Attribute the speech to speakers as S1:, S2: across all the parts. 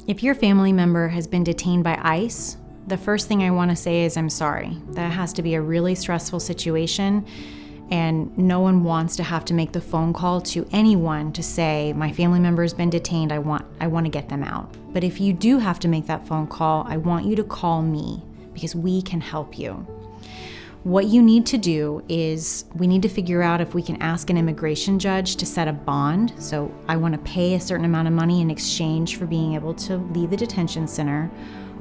S1: If your family member has been detained by ICE, the first thing I want to say is I'm sorry. That has to be a really stressful situation, and no one wants to have to make the phone call to anyone to say, my family member has been detained, I want to get them out. But if you do have to make that phone call, I want you to call me because we can help you. What you need to do is we need to figure out if we can ask an immigration judge to set a bond. So I want to pay a certain amount of money in exchange for being able to leave the detention center.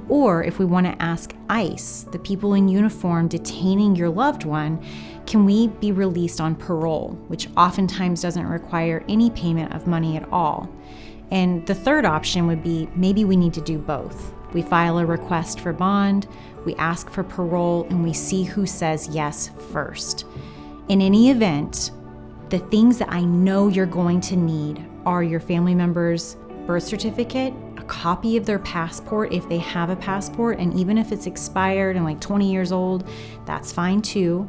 S1: Or if we want to ask ICE, the people in uniform detaining your loved one, can we be released on parole, which oftentimes doesn't require any payment of money at all. And the third option would be maybe we need to do both. We file a request for bond, we ask for parole, and we see who says yes first. In any event, the things that I know you're going to need are your family member's birth certificate, a copy of their passport if they have a passport, and even if it's expired and like 20 years old, that's fine too.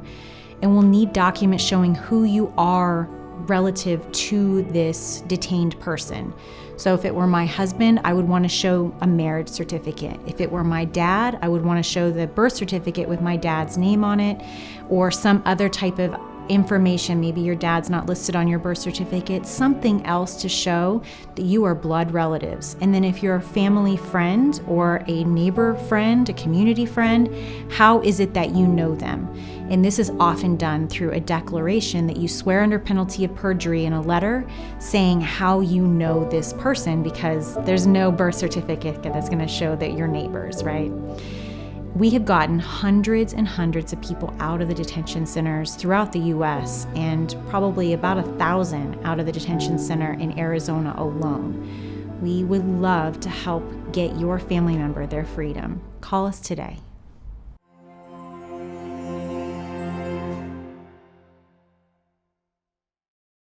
S1: And we'll need documents showing who you are relative to this detained person. So if it were my husband, I would want to show a marriage certificate. If it were my dad, I would want to show the birth certificate with my dad's name on it, or some other type of information. Maybe your dad's not listed on your birth certificate, something else to show that you are blood relatives. And then if you're a family friend or a neighbor friend, a community friend, how is it that you know them? And this is often done through a declaration that you swear under penalty of perjury in a letter saying how you know this person, because there's no birth certificate that's going to show that you're neighbors, right? We have gotten hundreds and hundreds of people out of the detention centers throughout the U.S. and probably about 1,000 out of the detention center in Arizona alone. We would love to help get your family member their freedom. Call us today.